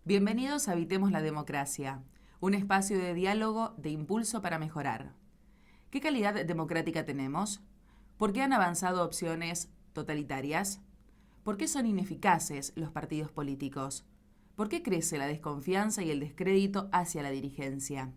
Bienvenidos a Habitemos la Democracia, un espacio de diálogo de impulso para mejorar. ¿Qué calidad democrática tenemos? ¿Por qué han avanzado opciones totalitarias? ¿Por qué son ineficaces los partidos políticos? ¿Por qué crece la desconfianza y el descrédito hacia la dirigencia?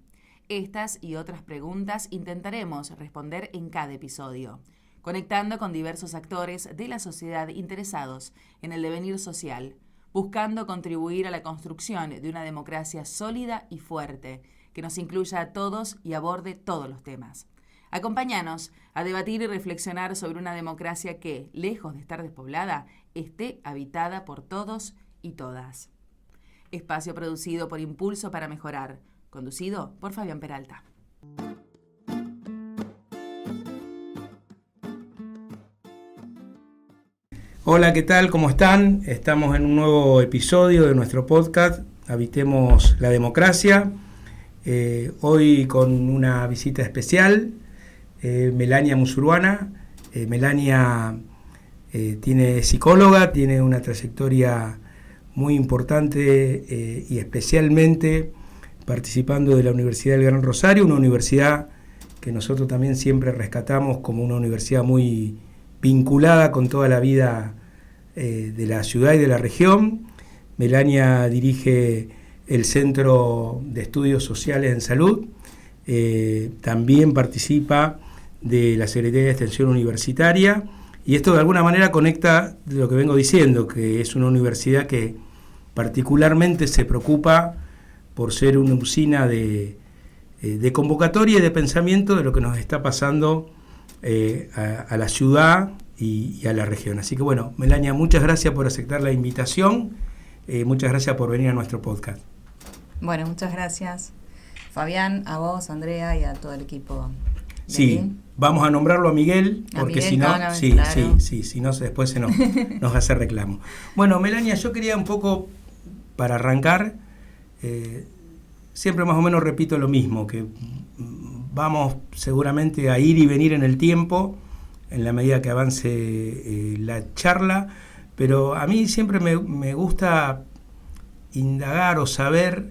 Estas y otras preguntas intentaremos responder en cada episodio, conectando con diversos actores de la sociedad interesados en el devenir social, buscando contribuir a la construcción de una democracia sólida y fuerte, que nos incluya a todos y aborde todos los temas. Acompáñanos a debatir y reflexionar sobre una democracia que, lejos de estar despoblada, esté habitada por todos y todas. Espacio producido por Impulso para Mejorar, conducido por Fabián Peralta. Hola, ¿qué tal? ¿Cómo están? Estamos en un nuevo episodio de nuestro podcast, Habitemos la Democracia. Hoy con una visita especial, Melania Musuruana. Melania es psicóloga, tiene una trayectoria muy importante y especialmente participando de la Universidad del Gran Rosario, una universidad que nosotros también siempre rescatamos como una universidad muy vinculada con toda la vida de la ciudad y de la región. Melania dirige el Centro de Estudios Sociales en Salud, también participa de la Secretaría de Extensión Universitaria, y esto de alguna manera conecta lo que vengo diciendo, que es una universidad que particularmente se preocupa por ser una usina de convocatoria y de pensamiento de lo que nos está pasando a la ciudad y a la región. Así que bueno, Melania, muchas gracias por aceptar la invitación, muchas gracias por venir a nuestro podcast. Bueno, muchas gracias, Fabián, a vos, Andrea, y a todo el equipo. Sí, vamos a nombrarlo a Miguel, porque si no, claro. si no después se nos hace reclamo. Bueno, Melania, yo quería un poco, para arrancar, siempre más o menos repito lo mismo, que vamos seguramente a ir y venir en el tiempo, en la medida que avance la charla, pero a mí siempre me gusta indagar o saber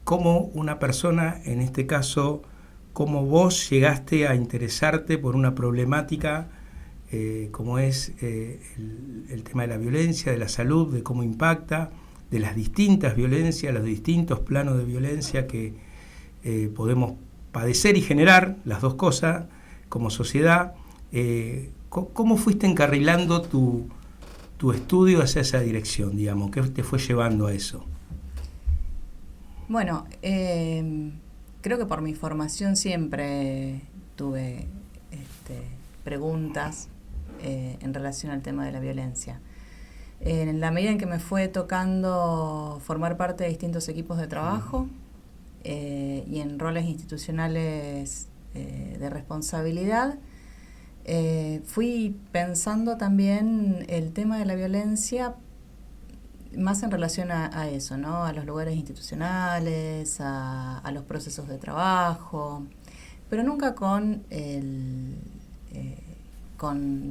cómo una persona, en este caso, cómo vos llegaste a interesarte por una problemática como es el tema de la violencia, de la salud, de cómo impacta, de las distintas violencias, los distintos planos de violencia que podemos padecer y generar, las dos cosas, como sociedad. ¿Cómo fuiste encarrilando tu estudio hacia esa dirección, digamos? ¿Qué te fue llevando a eso? Bueno, creo que por mi formación siempre tuve preguntas en relación al tema de la violencia. En la medida en que me fue tocando formar parte de distintos equipos de trabajo y en roles institucionales de responsabilidad, fui pensando también el tema de la violencia más en relación a eso, ¿no? A los lugares institucionales, a los procesos de trabajo, pero nunca con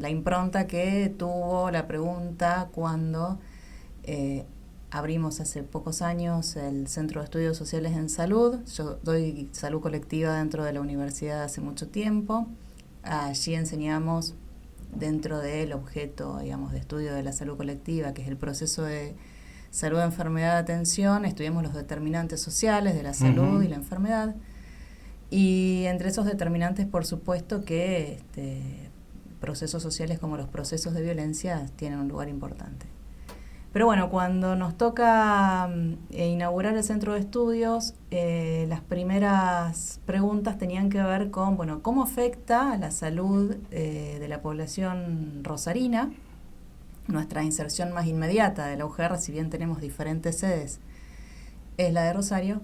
la impronta que tuvo la pregunta cuando abrimos hace pocos años el Centro de Estudios Sociales en Salud. Yo doy salud colectiva dentro de la universidad hace mucho tiempo. Allí enseñamos dentro del objeto, digamos, de estudio de la salud colectiva, que es el proceso de salud, enfermedad, atención. Estudiamos los determinantes sociales de la salud y la enfermedad. Y entre esos determinantes, por supuesto, que procesos sociales como los procesos de violencia tienen un lugar importante. Pero bueno, cuando nos toca inaugurar el centro de estudios, las primeras preguntas tenían que ver con, bueno, cómo afecta a la salud de la población rosarina, nuestra inserción más inmediata de la UGR, si bien tenemos diferentes sedes, es la de Rosario,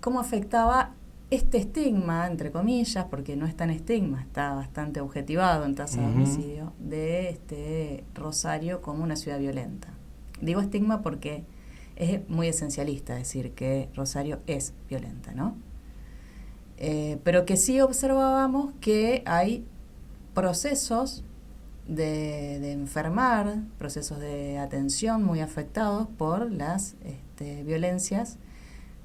cómo afectaba este estigma, entre comillas, porque no es tan estigma, está bastante objetivado en tasa de homicidio, de Rosario como una ciudad violenta. Digo estigma porque es muy esencialista decir que Rosario es violenta, ¿no? Pero que sí observábamos que hay procesos de enfermar, procesos de atención muy afectados por las violencias,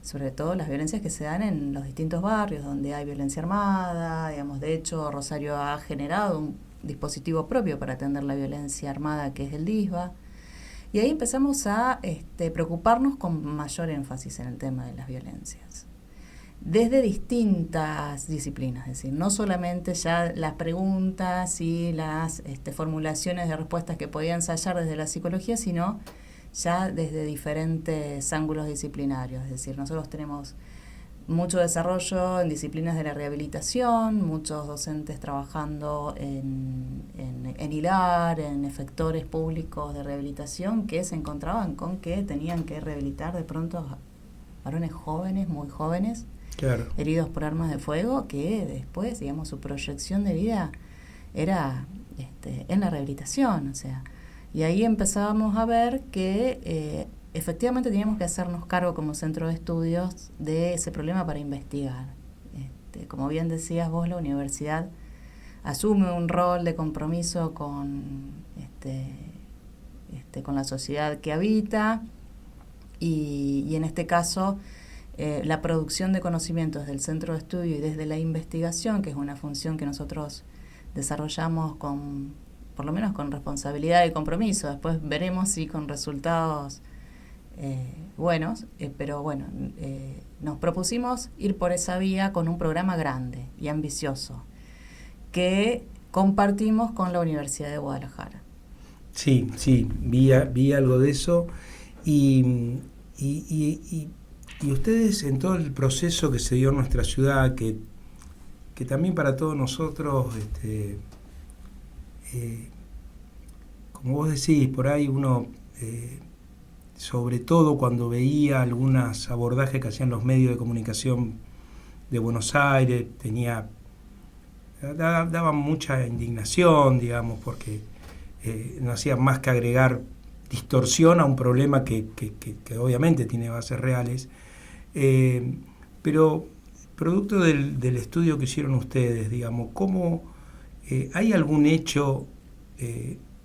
sobre todo las violencias que se dan en los distintos barrios donde hay violencia armada. Digamos, de hecho, Rosario ha generado un dispositivo propio para atender la violencia armada, que es el DISBA. Y ahí empezamos a preocuparnos con mayor énfasis en el tema de las violencias, desde distintas disciplinas, es decir, no solamente ya las preguntas y las formulaciones de respuestas que podía ensayar desde la psicología, sino ya desde diferentes ángulos disciplinarios. Es decir, nosotros tenemos mucho desarrollo en disciplinas de la rehabilitación, muchos docentes trabajando en hilar, en efectores públicos de rehabilitación, que se encontraban con que tenían que rehabilitar de pronto a varones jóvenes, muy jóvenes, claro, heridos por armas de fuego, que después, digamos, su proyección de vida era en la rehabilitación, o sea, y ahí empezábamos a ver que efectivamente teníamos que hacernos cargo como centro de estudios de ese problema para investigar. Como bien decías vos, la universidad asume un rol de compromiso con la sociedad que habita, y en este caso la producción de conocimientos del centro de estudio y desde la investigación, que es una función que nosotros desarrollamos por lo menos con responsabilidad y compromiso. Después veremos si con resultados buenos, pero bueno, nos propusimos ir por esa vía con un programa grande y ambicioso que compartimos con la Universidad de Guadalajara. Sí, vi algo de eso, y ustedes, en todo el proceso que se dio en nuestra ciudad, que también para todos nosotros, como vos decís, por ahí uno, sobre todo cuando veía algunos abordajes que hacían los medios de comunicación de Buenos Aires, daban mucha indignación, digamos, porque no hacían más que agregar distorsión a un problema que obviamente tiene bases reales, pero producto del estudio que hicieron ustedes, digamos, ¿cómo hay algún hecho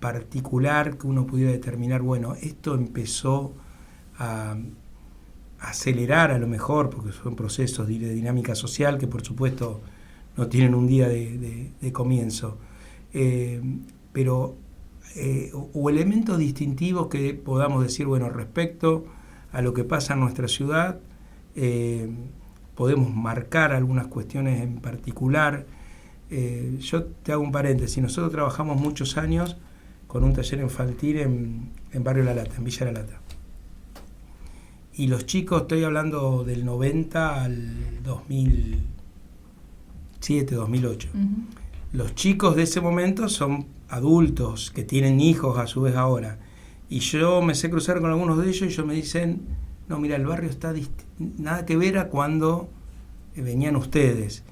particular que uno pudiera determinar, bueno, esto empezó a acelerar a lo mejor, porque son procesos de dinámica social que por supuesto no tienen un día de comienzo, pero o elementos distintivos que podamos decir, bueno, respecto a lo que pasa en nuestra ciudad, podemos marcar algunas cuestiones en particular. Yo te hago un paréntesis, nosotros trabajamos muchos años con un taller infantil en Barrio La Lata, en Villa La Lata. Y los chicos, estoy hablando del 90 al 2007, 2008. Uh-huh. Los chicos de ese momento son adultos que tienen hijos a su vez ahora. Y yo me sé cruzar con algunos de ellos y ellos me dicen, no, mira, el barrio está nada que ver a cuando venían ustedes.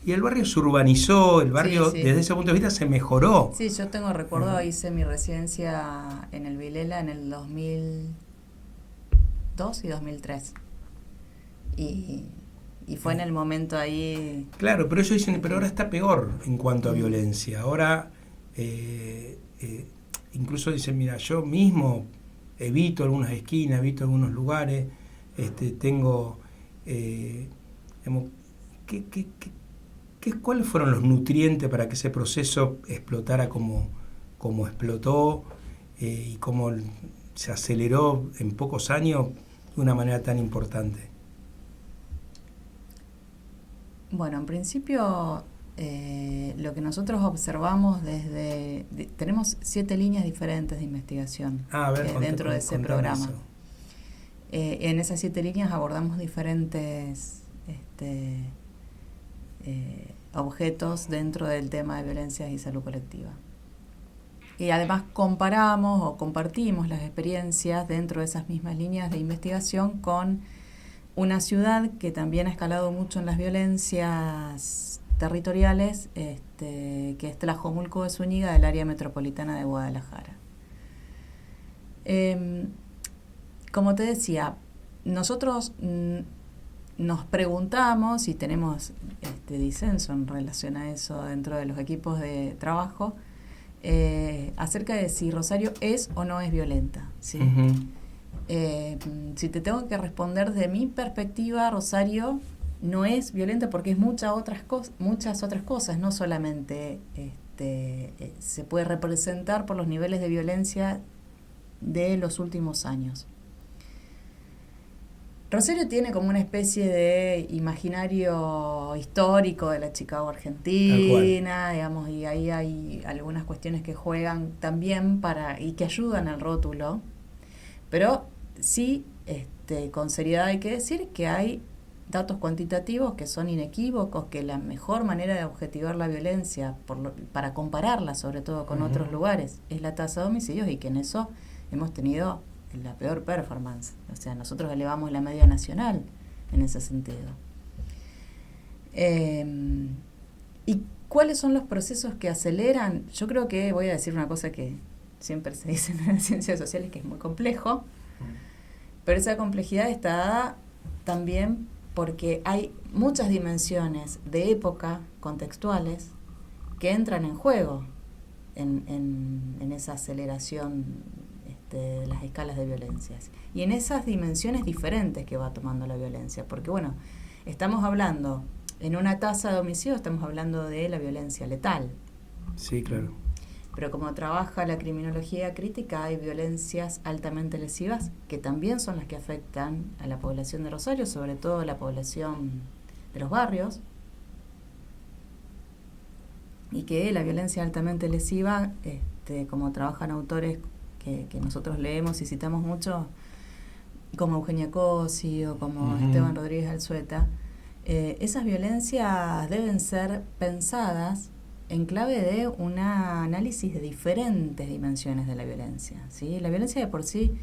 Y el barrio se urbanizó, el barrio sí. Desde ese punto de vista se mejoró. Sí, yo tengo recuerdo, hice mi residencia en el Vilela en el 2002 y 2003. Y fue en el momento ahí... Claro, pero ellos dicen, pero ahora está peor en cuanto a violencia. Ahora, incluso dicen, mira, yo mismo evito algunas esquinas, evito algunos lugares, tengo... ¿Cuáles fueron los nutrientes para que ese proceso explotara como explotó, y cómo se aceleró en pocos años de una manera tan importante? Bueno, en principio lo que nosotros observamos tenemos 7 líneas diferentes de investigación dentro de ese programa. En esas 7 líneas abordamos diferentes objetos dentro del tema de violencias y salud colectiva. Y además comparamos o compartimos las experiencias dentro de esas mismas líneas de investigación con una ciudad que también ha escalado mucho en las violencias territoriales, que es Tlajomulco de Zúñiga, del área metropolitana de Guadalajara. Como te decía, nosotros nos preguntamos, y tenemos disenso en relación a eso dentro de los equipos de trabajo, acerca de si Rosario es o no es violenta, ¿sí? Si te tengo que responder de mi perspectiva, Rosario no es violenta porque es muchas otras cosas, no solamente se puede representar por los niveles de violencia de los últimos años. Rosario tiene como una especie de imaginario histórico de la Chicago argentina, digamos, y ahí hay algunas cuestiones que juegan también y que ayudan al rótulo, pero sí, con seriedad hay que decir que hay datos cuantitativos que son inequívocos, que la mejor manera de objetivar la violencia, para compararla sobre todo con otros lugares, es la tasa de homicidios, y que en eso hemos tenido la peor performance. O sea, nosotros elevamos la media nacional en ese sentido. ¿Y cuáles son los procesos que aceleran? Yo creo que voy a decir una cosa que siempre se dice en las ciencias sociales, que es muy complejo, pero esa complejidad está dada también porque hay muchas dimensiones de época contextuales que entran en juego en esa aceleración de las escalas de violencias. Y en esas dimensiones diferentes que va tomando la violencia. Porque, bueno, estamos hablando, en una tasa de homicidio, estamos hablando de la violencia letal. Sí, claro. Pero como trabaja la criminología crítica, hay violencias altamente lesivas que también son las que afectan a la población de Rosario, sobre todo a la población de los barrios. Y que la violencia altamente lesiva, como trabajan autores que nosotros leemos y citamos mucho, como Eugenia Cosi o como Esteban Rodríguez Alzueta, esas violencias deben ser pensadas en clave de un análisis de diferentes dimensiones de la violencia, ¿sí? La violencia de por sí,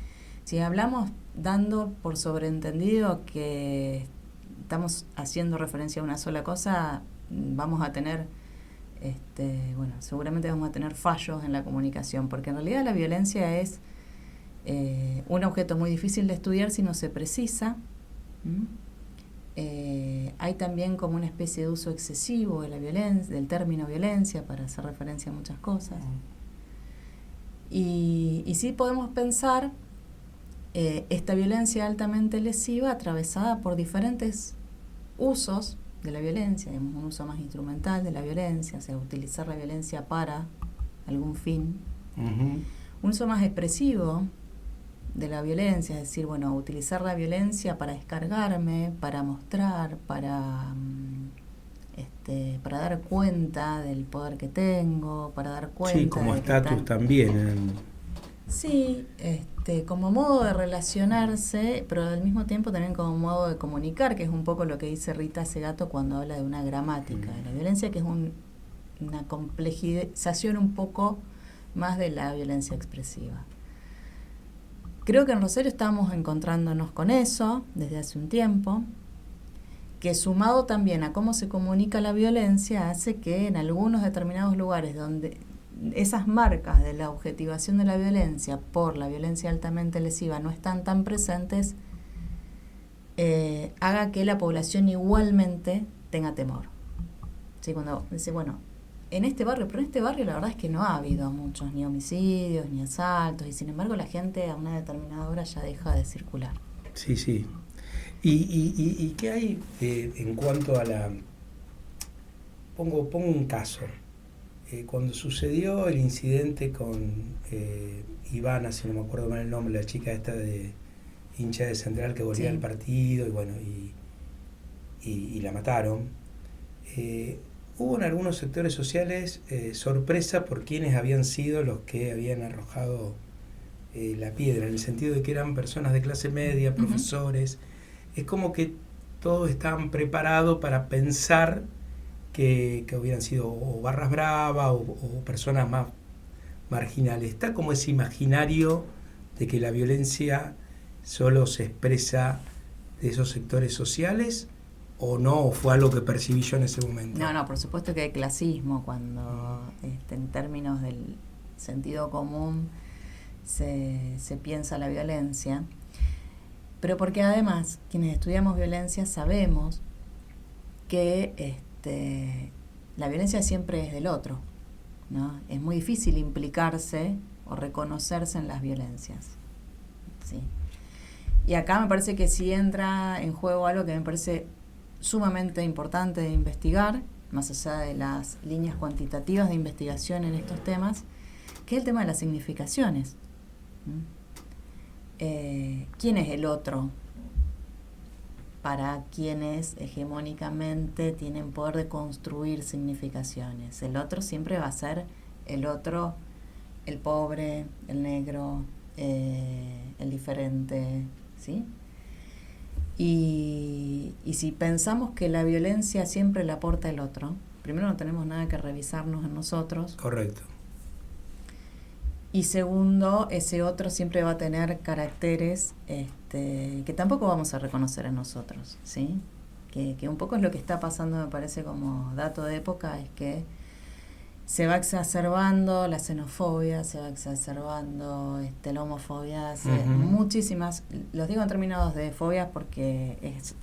si hablamos dando por sobreentendido que estamos haciendo referencia a una sola cosa, vamos a tener, seguramente vamos a tener fallos en la comunicación, porque en realidad la violencia es un objeto muy difícil de estudiar si no se precisa. Hay también como una especie de uso excesivo de la violencia, del término violencia, para hacer referencia a muchas cosas. Y sí podemos pensar esta violencia altamente lesiva atravesada por diferentes usos de la violencia, digamos, un uso más instrumental de la violencia, o sea, utilizar la violencia para algún fin. Un uso más expresivo de la violencia, es decir, bueno, utilizar la violencia para descargarme, para mostrar, para dar cuenta del poder que tengo, para dar cuenta... Sí, como estatus también. Sí, como modo de relacionarse, pero al mismo tiempo también como modo de comunicar, que es un poco lo que dice Rita Segato cuando habla de una gramática de la violencia, que es una complejización un poco más de la violencia expresiva. Creo que en Rosario estamos encontrándonos con eso desde hace un tiempo, que sumado también a cómo se comunica la violencia, hace que en algunos determinados lugares donde esas marcas de la objetivación de la violencia por la violencia altamente lesiva no están tan presentes, haga que la población igualmente tenga temor. ¿Sí? Cuando dice, bueno, en este barrio la verdad es que no ha habido muchos ni homicidios ni asaltos, y sin embargo la gente a una determinada hora ya deja de circular. Sí, sí. ¿Y qué hay en cuanto a la... Pongo un caso. Cuando sucedió el incidente con Ivana, si no me acuerdo mal el nombre, la chica esta de hincha de Central que volvía al partido, y bueno, y la mataron, hubo en algunos sectores sociales sorpresa por quienes habían sido los que habían arrojado la piedra, en el sentido de que eran personas de clase media, profesores. Es como que todos estaban preparados para pensar que hubieran sido o barras bravas o personas más marginales. Está como ese imaginario de que la violencia solo se expresa de esos sectores sociales, o no, o fue algo que percibí yo en ese momento. No, por supuesto que hay clasismo cuando en términos del sentido común se piensa la violencia, pero porque además quienes estudiamos violencia sabemos que la violencia siempre es del otro. ¿no? Es muy difícil implicarse o reconocerse en las violencias, ¿sí? Y acá me parece que sí entra en juego algo que me parece sumamente importante de investigar, más allá de las líneas cuantitativas de investigación en estos temas, que es el tema de las significaciones. ¿Quién es el otro? Para quienes hegemónicamente tienen poder de construir significaciones. El otro siempre va a ser el otro, el pobre, el negro, el diferente, ¿sí? Y si pensamos que la violencia siempre la aporta el otro, primero no tenemos nada que revisarnos en nosotros. Correcto. Y segundo, ese otro siempre va a tener caracteres que tampoco vamos a reconocer en nosotros, ¿sí? Que un poco es lo que está pasando, me parece, como dato de época, es que se va exacerbando la xenofobia, se va exacerbando la homofobia, muchísimas, los digo en términos de fobias porque es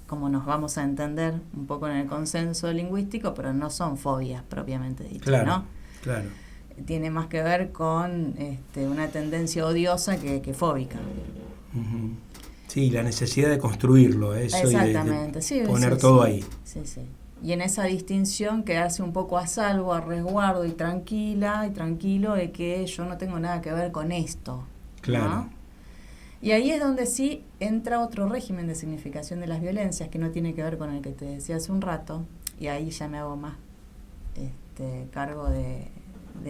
como nos vamos a entender un poco en el consenso lingüístico, pero no son fobias propiamente dichas, claro, ¿no? Claro. Tiene más que ver con una tendencia odiosa que fóbica. Uh-huh. Sí, la necesidad de construirlo, eso. Exactamente, y de poner todo ahí. Sí, sí. Y en esa distinción quedarse un poco a salvo, a resguardo y tranquilo de que yo no tengo nada que ver con esto. Claro. ¿No? Y ahí es donde sí entra otro régimen de significación de las violencias que no tiene que ver con el que te decía hace un rato, y ahí ya me hago más cargo de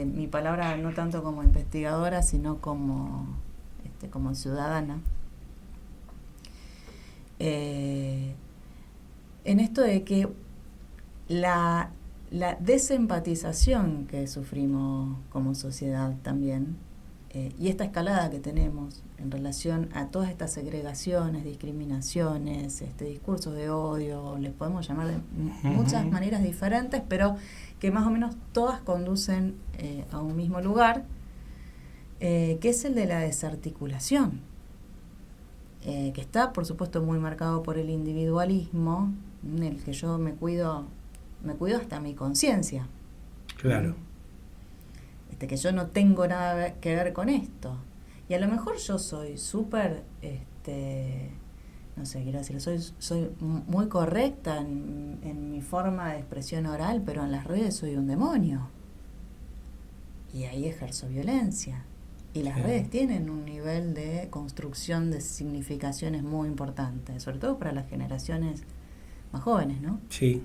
mi palabra, no tanto como investigadora, sino como ciudadana. En esto de que la desempatización que sufrimos como sociedad también, y esta escalada que tenemos en relación a todas estas segregaciones, discriminaciones, discursos de odio, les podemos llamar de muchas maneras diferentes, pero que más o menos todas conducen a un mismo lugar, que es el de la desarticulación, que está, por supuesto, muy marcado por el individualismo, en el que yo me cuido hasta mi conciencia. Claro. Que yo no tengo nada que ver con esto. Y a lo mejor yo soy súper, no sé, quiero decir, soy muy correcta en mi forma de expresión oral, pero en las redes soy un demonio. Y ahí ejerzo violencia. Y las redes tienen un nivel de construcción de significaciones muy importante, sobre todo para las generaciones más jóvenes, ¿no? Sí.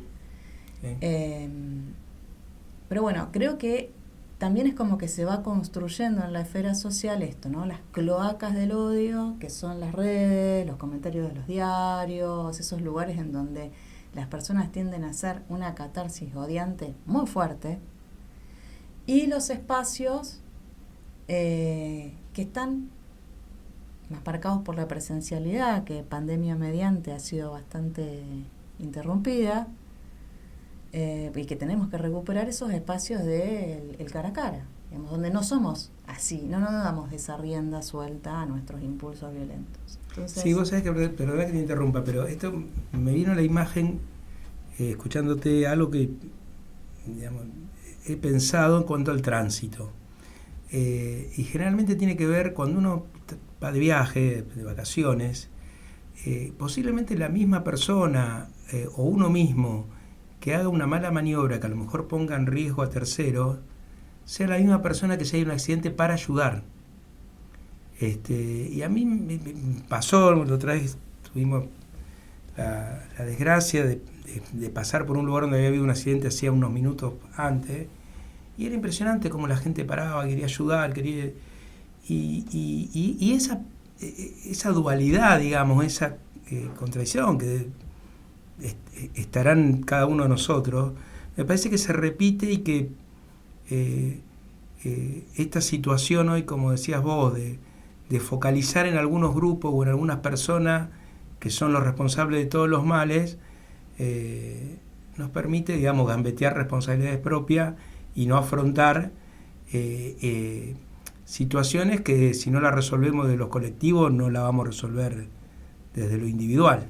Pero bueno, creo que también es como que se va construyendo en la esfera social esto, ¿no? Las cloacas del odio, que son las redes, los comentarios de los diarios, esos lugares en donde las personas tienden a hacer una catarsis odiante muy fuerte, y los espacios que están más marcados por la presencialidad, que pandemia mediante ha sido bastante interrumpida, y que tenemos que recuperar esos espacios del cara a cara, digamos, donde no somos así, no nos damos esa rienda suelta a nuestros impulsos violentos. Entonces, sí, vos sabés que, perdón que te interrumpa, pero esto me vino a la imagen, escuchándote algo que, digamos, he pensado en cuanto al tránsito. Y generalmente tiene que ver cuando uno va de viaje, de vacaciones, posiblemente la misma persona o uno mismo que haga una mala maniobra que a lo mejor ponga en riesgo a terceros, sea la misma persona que si hay un accidente para ayudar. Y a mí me pasó, la otra vez tuvimos la desgracia de pasar por un lugar donde había habido un accidente hacía unos minutos antes, y era impresionante cómo la gente paraba, quería ayudar, y esa dualidad, digamos, esa contradicción que estarán cada uno de nosotros, me parece que se repite, y que esta situación hoy, como decías vos, de focalizar en algunos grupos o en algunas personas que son los responsables de todos los males, nos permite, digamos, gambetear responsabilidades propias y no afrontar situaciones que, si no las resolvemos de los colectivos, no la vamos a resolver desde lo individual.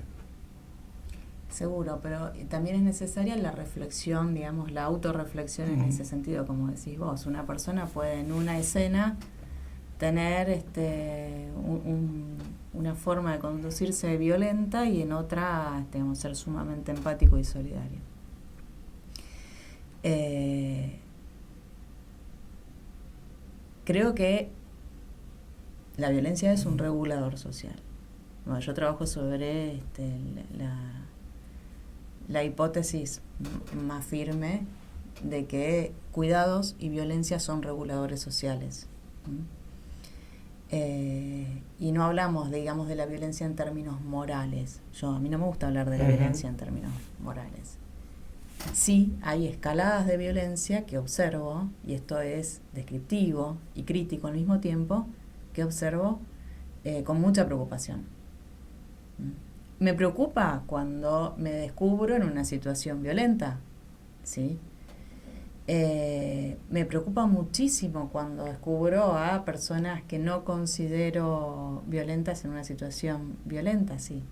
Seguro, pero también es necesaria la reflexión, digamos, la autorreflexión en ese sentido, como decís vos. Una persona puede en una escena tener una forma de conducirse violenta y en otra ser sumamente empático y solidario. Creo que la violencia es un regulador social. Bueno, yo trabajo sobre la hipótesis más firme de que cuidados y violencia son reguladores sociales. Y no hablamos, digamos, de la violencia en términos morales. A mí no me gusta hablar de la violencia en términos morales. Sí, hay escaladas de violencia que observo, y esto es descriptivo y crítico al mismo tiempo, que observo con mucha preocupación. Me preocupa cuando me descubro en una situación violenta, ¿sí? Me preocupa muchísimo cuando descubro a personas que no considero violentas en una situación violenta, sí.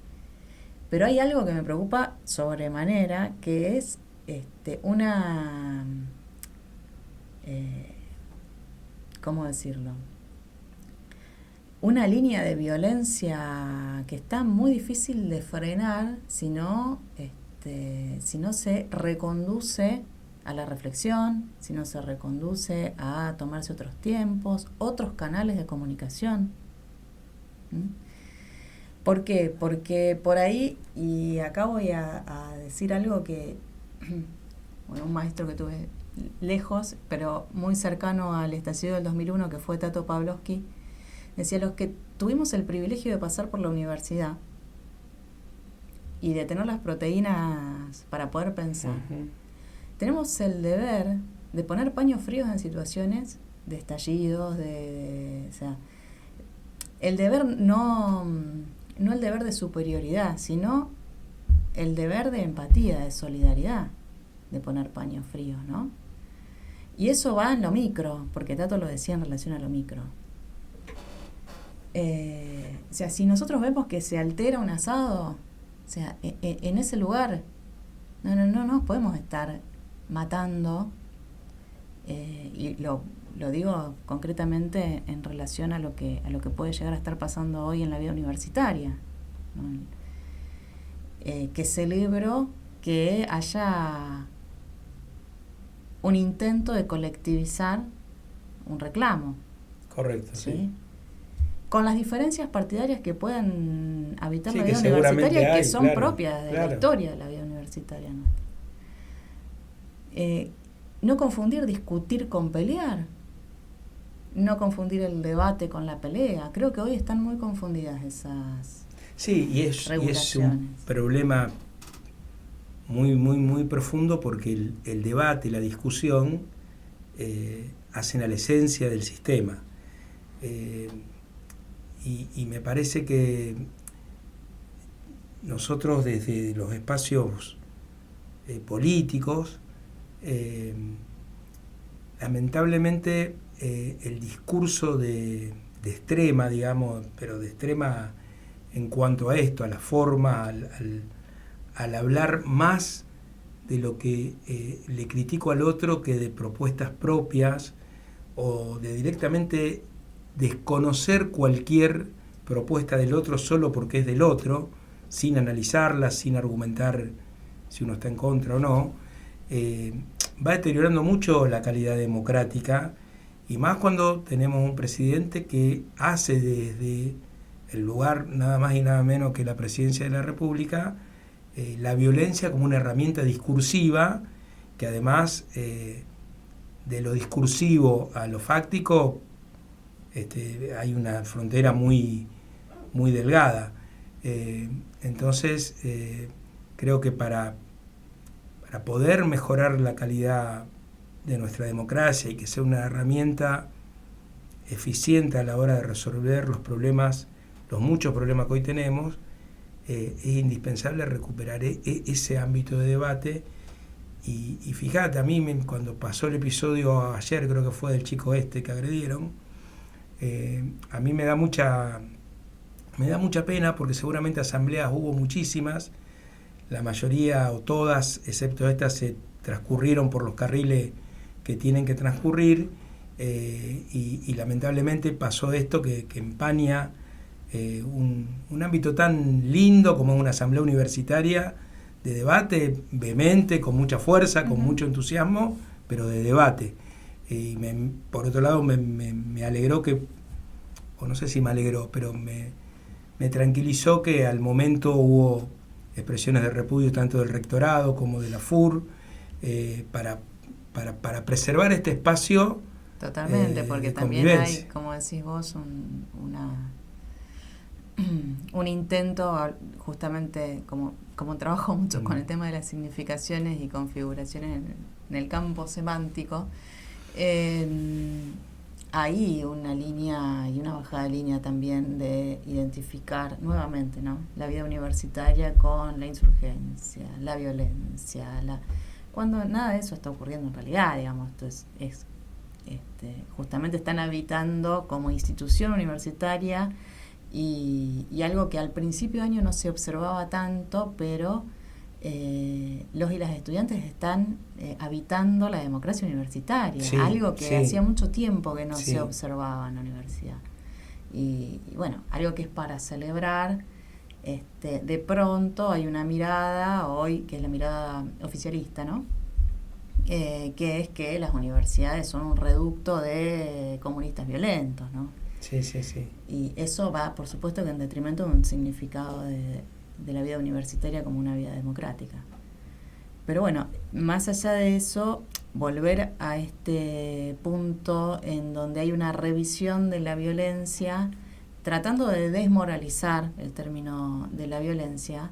Pero hay algo que me preocupa sobremanera, que es ¿cómo decirlo? Una línea de violencia que está muy difícil de frenar si no se reconduce a la reflexión, si no se reconduce a tomarse otros tiempos, otros canales de comunicación. ¿Por qué? Porque por ahí, y acá voy a decir algo que, bueno, un maestro que tuve lejos, pero muy cercano al estallido del 2001, que fue Tato Pavlovsky, decía: los que tuvimos el privilegio de pasar por la universidad y de tener las proteínas para poder pensar, tenemos el deber de poner paños fríos en situaciones de estallidos, o sea, el deber no el deber de superioridad, sino el deber de empatía, de solidaridad, de poner paños fríos, ¿no? Y eso va en lo micro, porque Tato lo decía en relación a lo micro. O sea, si nosotros vemos que se altera un asado, o sea, en ese lugar, no podemos estar matando, y lo digo concretamente en relación a lo que puede llegar a estar pasando hoy en la vida universitaria, ¿no? Que celebro que haya un intento de colectivizar un reclamo. Correcto, sí. Con las diferencias partidarias que puedan habitar la vida universitaria, que son propias de la historia de la vida universitaria nuestra. No confundir discutir con pelear, no confundir el debate con la pelea. Creo que hoy están muy confundidas esas es un problema muy, muy, muy profundo, porque el debate y la discusión hacen a la esencia del sistema. Y me parece que nosotros desde los espacios políticos, lamentablemente el discurso de extrema, digamos, pero de extrema en cuanto a esto, a la forma, al hablar más de lo que le critico al otro que de propuestas propias, o de directamente desconocer cualquier propuesta del otro solo porque es del otro, sin analizarla, sin argumentar si uno está en contra o no, va deteriorando mucho la calidad democrática, y más cuando tenemos un presidente que hace desde el lugar nada más y nada menos que la presidencia de la República la violencia como una herramienta discursiva, que además de lo discursivo a lo fáctico hay una frontera muy, muy delgada. Entonces creo que para poder mejorar la calidad de nuestra democracia y que sea una herramienta eficiente a la hora de resolver los problemas, los muchos problemas que hoy tenemos, es indispensable recuperar ese ámbito de debate. Y fíjate, a mí cuando pasó el episodio ayer, creo que fue del chico que agredieron, a mí me da mucha pena, porque seguramente asambleas hubo muchísimas. la mayoría o todas, excepto estas, se transcurrieron por los carriles que tienen que transcurrir, y lamentablemente pasó esto que empaña un ámbito tan lindo como una asamblea universitaria de debate vehemente, con mucha fuerza, con mucho entusiasmo, pero de debate. Y por otro lado me alegró que, o no sé si me alegró, pero me tranquilizó que al momento hubo expresiones de repudio tanto del rectorado como de la FUR, para preservar este espacio. Totalmente, porque también hay, como decís vos, un intento, justamente como trabajo mucho con el tema de las significaciones y configuraciones en el campo semántico, hay una línea y una bajada de línea también de identificar nuevamente, ¿no?, la vida universitaria con la insurgencia, la violencia, cuando nada de eso está ocurriendo en realidad, digamos. Entonces justamente están habitando como institución universitaria y algo que al principio de año no se observaba tanto, pero los y las estudiantes están habitando la democracia universitaria, sí, algo que hacía mucho tiempo que no se observaba en la universidad. Y bueno, algo que es para celebrar. De pronto hay una mirada hoy, que es la mirada oficialista, ¿no?, que es que las universidades son un reducto de comunistas violentos, ¿no? Sí. Y eso va, por supuesto, que en detrimento de un significado de la vida universitaria como una vida democrática. Pero bueno, más allá de eso, volver a este punto en donde hay una revisión de la violencia, tratando de desmoralizar el término de la violencia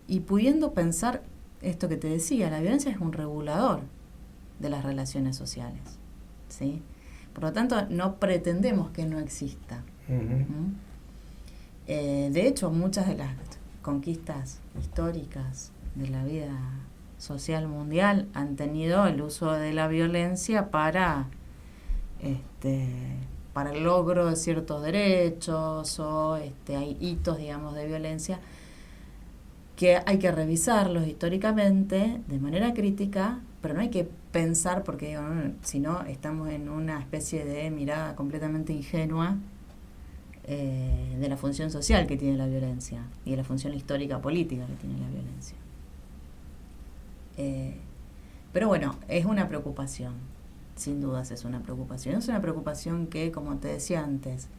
y pudiendo pensar esto que te decía, la violencia es un regulador de las relaciones sociales, ¿sí? Por lo tanto, no pretendemos que no exista. De hecho, muchas de las conquistas históricas de la vida social mundial han tenido el uso de la violencia para el logro de ciertos derechos, o hay hitos, digamos, de violencia que hay que revisarlos históricamente de manera crítica, pero no hay que pensar, porque si no estamos en una especie de mirada completamente ingenua de la función social que tiene la violencia y de la función histórica política que tiene la violencia. Pero bueno, es una preocupación, sin dudas es una preocupación. Es una preocupación que, como te decía antes,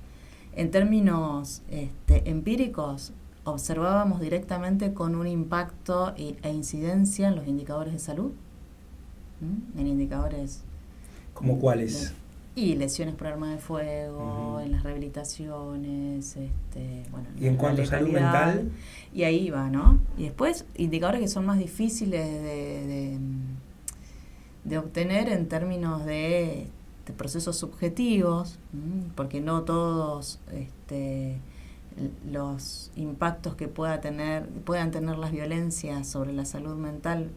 en términos empíricos, observábamos directamente con un impacto e incidencia en los indicadores de salud, en indicadores... ¿Cómo cuáles? Y lesiones por arma de fuego, en las rehabilitaciones, ¿Y en cuanto a salud mental? Y ahí va, ¿no? Y después, indicadores que son más difíciles de obtener en términos de procesos subjetivos, porque no todos los impactos que puedan tener las violencias sobre la salud mental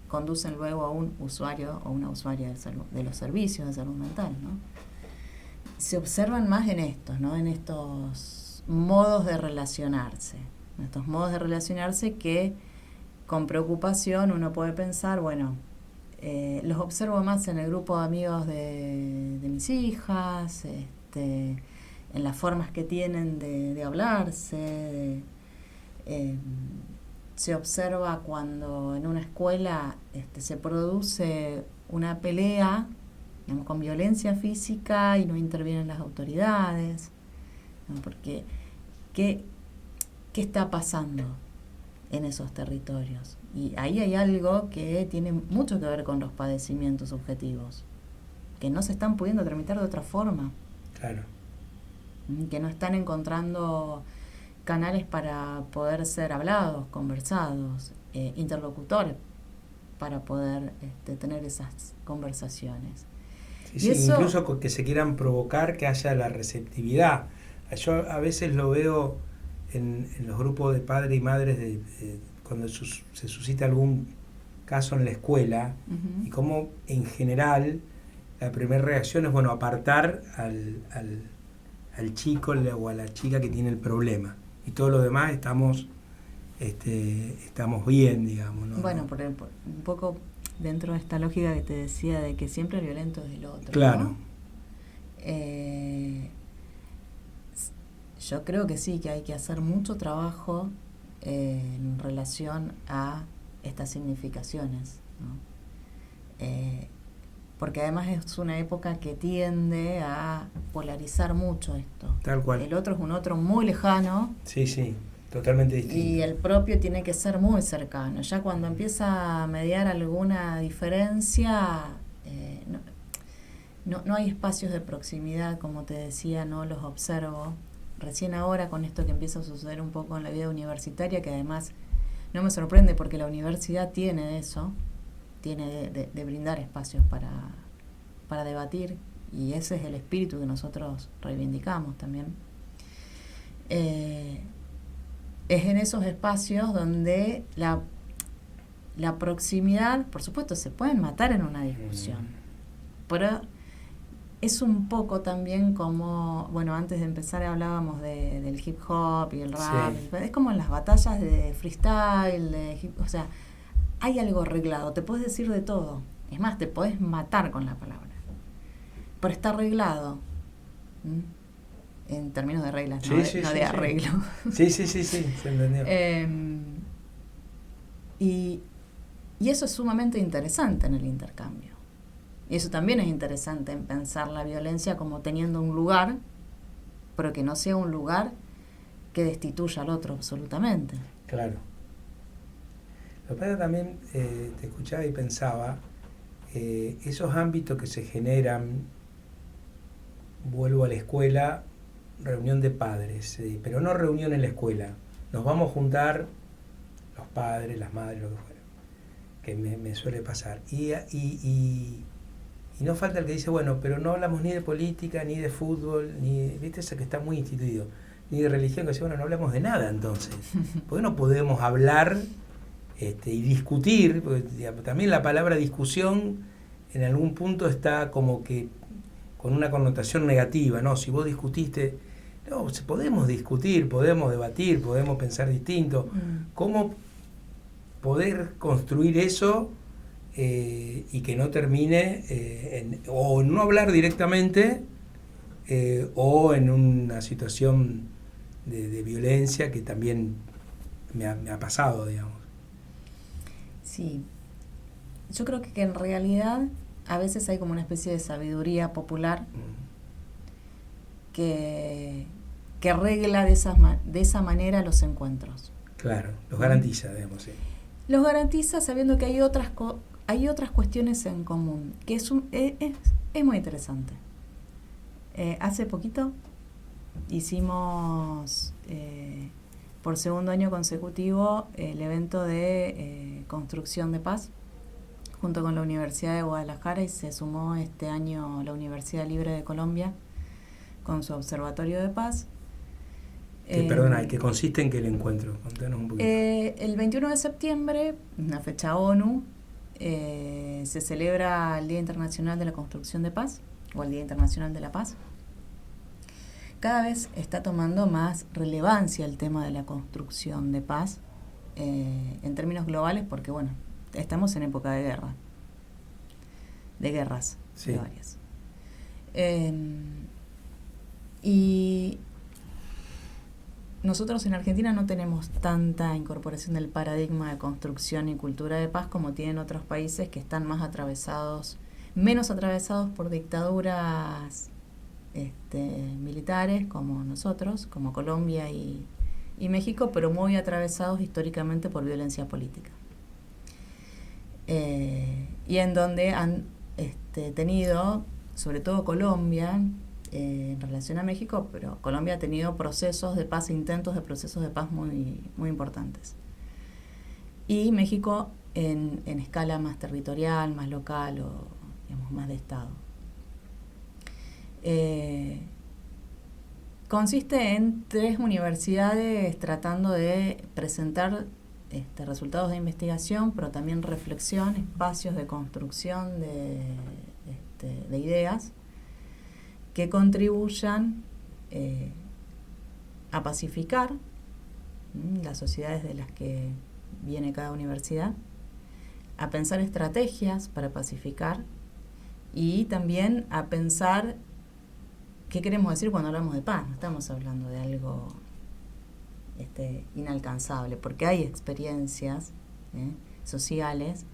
conducen luego a un usuario o una usuaria de los servicios de salud mental, ¿no? Se observan más en estos, ¿no?, en estos modos de relacionarse, que con preocupación uno puede pensar, bueno, los observo más en el grupo de amigos de mis hijas, en las formas que tienen de hablarse, se observa cuando en una escuela se produce una pelea, digamos, con violencia física y no intervienen las autoridades, ¿no? Porque ¿qué está pasando en esos territorios? Y ahí hay algo que tiene mucho que ver con los padecimientos subjetivos, que no se están pudiendo tramitar de otra forma. Claro. Que no están encontrando canales para poder ser hablados, conversados, interlocutores para poder tener esas conversaciones. Sí, eso, incluso que se quieran provocar que haya la receptividad. Yo a veces lo veo en los grupos de padres y madres cuando se suscita algún caso en la escuela, y cómo en general la primera reacción es, bueno, apartar al chico o a la chica que tiene el problema, y todo lo demás estamos estamos bien, digamos, ¿no? Bueno, por un poco dentro de esta lógica que te decía de que siempre el violento es el otro. Claro. ¿No? Yo creo que sí, que hay que hacer mucho trabajo en relación a estas significaciones, ¿no? Porque además es una época que tiende a polarizar mucho esto. Tal cual. El otro es un otro muy lejano. Sí, totalmente distinto. Y el propio tiene que ser muy cercano. Ya cuando empieza a mediar alguna diferencia, no hay espacios de proximidad, como te decía, no los observo. Recién ahora con esto que empieza a suceder un poco en la vida universitaria, que además no me sorprende porque la universidad tiene de eso, tiene de brindar espacios para debatir, y ese es el espíritu que nosotros reivindicamos también. Es en esos espacios donde la proximidad, por supuesto, se pueden matar en una discusión, pero es un poco también como, bueno, antes de empezar hablábamos del hip hop y el rap, sí. Es como en las batallas de freestyle, o sea, hay algo arreglado, te puedes decir de todo, es más, te puedes matar con la palabra, pero está arreglado, en términos de reglas, sí, no de arreglo. Sí, se entendió. Y eso es sumamente interesante en el intercambio. Y eso también es interesante en pensar la violencia como teniendo un lugar, pero que no sea un lugar que destituya al otro absolutamente. Claro. Lo que pasa también, te escuchaba y pensaba, esos ámbitos que se generan, vuelvo a la escuela, reunión de padres, pero no reunión en la escuela. Nos vamos a juntar los padres, las madres, lo que fuera, que me suele pasar. Y no falta el que dice, bueno, pero no hablamos ni de política, ni de fútbol, ni, viste, eso que está muy instituido, ni de religión, que dice, bueno, no hablamos de nada entonces. Porque no podemos hablar y discutir, porque digamos, también la palabra discusión en algún punto está como que con una connotación negativa, ¿no? Si vos discutiste, no, podemos discutir, podemos debatir, podemos pensar distinto. ¿Cómo poder construir eso y que no termine o no hablar directamente o en una situación de violencia que también me ha pasado, digamos? Sí, yo creo que en realidad a veces hay como una especie de sabiduría popular que arregla de esa manera los encuentros. Claro, los garantiza, digamos, sí. Los garantiza sabiendo que hay otras cuestiones en común, que es muy interesante. Hace poquito hicimos por segundo año consecutivo el evento de construcción de paz junto con la Universidad de Guadalajara, y se sumó este año la Universidad Libre de Colombia con su Observatorio de Paz. Perdona, ¿qué consiste en qué el encuentro? Contanos un poquito. El 21 de septiembre, una fecha ONU, se celebra el Día Internacional de la Construcción de Paz, o el Día Internacional de la Paz. Cada vez está tomando más relevancia el tema de la construcción de paz en términos globales, porque bueno, estamos en época de guerra, de guerras, sí, de varias. Y nosotros en Argentina no tenemos tanta incorporación del paradigma de construcción y cultura de paz como tienen otros países que están más menos atravesados por dictaduras militares como nosotros, como Colombia y México, pero muy atravesados históricamente por violencia política. Y en donde han tenido, sobre todo Colombia, en relación a México, pero Colombia ha tenido procesos de paz, intentos de procesos de paz muy, muy importantes. Y México en escala más territorial, más local o digamos, más de Estado. Consiste en 3 universidades tratando de presentar resultados de investigación, pero también reflexión, espacios de construcción de ideas que contribuyan a pacificar las sociedades de las que viene cada universidad, a pensar estrategias para pacificar y también a pensar qué queremos decir cuando hablamos de paz. No estamos hablando de algo inalcanzable, porque hay experiencias sociales